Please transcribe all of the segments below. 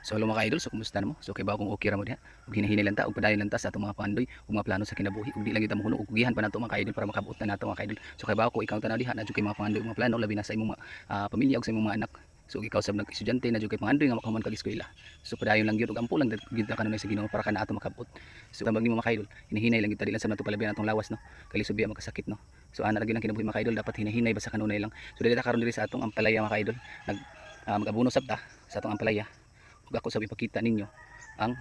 So hello mga idol, so kumusta na mo? So kay bago kong okay ra mo diha. Ug hinahinay lang ta ug padayon lang ta sa atong mga pandoy ug mga plano sa kinabuhi ug di lang kita mahuno ug gihan pa nato mga idol para makabuot na nato mga idol. So kay bago ko ikaw tanaw diha na jud kay mga pandoy mga plano labi na sa imong pamilya ug sa imong mga anak. So ikaw sab nag-estudyante na jud kay pangandoy nga makahuman kag eskwela. So padayon lang gyud ug ampo lang gyud ta kanunay sa Ginoo para kana ato makabuot. So tambag nimo mga idol, hinahinay lang gyud ta di lang sa nato palabi natong lawas no. Kay lisod biya magkasakit no. So ana lagi nang kinabuhi mga idol dapat hinahinay basta kanunay lang. So dili ta karon diri sa atong ampalaya mga idol. Mag-abono sab ta sa atong ampalaya. Ug ako sabi ipakita ninyo ang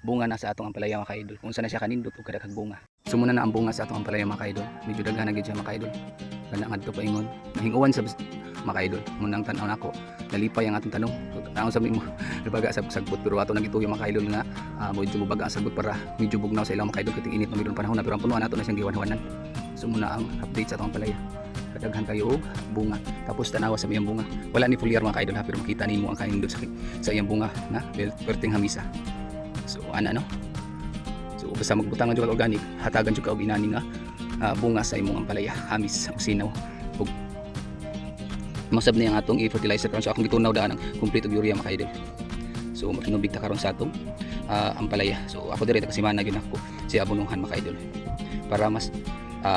bunga na sa atong ampalaya mga kaidol kung saan na siya kanindot ug kadaghang bunga. So muna na ang bunga sa atong ampalaya mga kaidol, medyo daghan na gid siya mga kaidol. Kana ngadto pa ingon nahinguan sa mga kaidol munang tan-aw nako nalipay ang atong tanong taon sa mo baga sa sagbot pero ato nagituyo mga kaidol nga medyo baga ang sagbot para medyo bugnaw sa ilang mga kaidol kiting init na medyo panahon na pero ang punuan nato na siyang giwan-hawanan. So muna ang update sa atong ampalaya, kadaghan kayo og bunga tapos tanawa sa iyang bunga wala ni foliar mga kaidol ha pero makita nimo ang kanindot sa iyang bunga na perting hamisa. So ana no, so basta magbutangan jud organic hatagan jud ka og inani nga bunga sa imong ampalaya hamis o sinaw ug masab na yung atong i-fertilizer karon. So akong gitunaw daan ang complete og urea mga kaidol. So makinubig ta karon sa atong ampalaya. So ako diri kasimana gyud ako si abonuhan mga kaidol para mas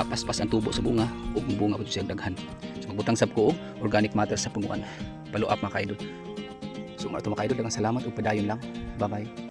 paspas ang tubo sa bunga ug bunga pud siya daghan. So magbutang sab ko og organic matter sa punuan. Follow up mga kaidol. So mga kaidol daghang salamat ug padayon lang. Bye bye.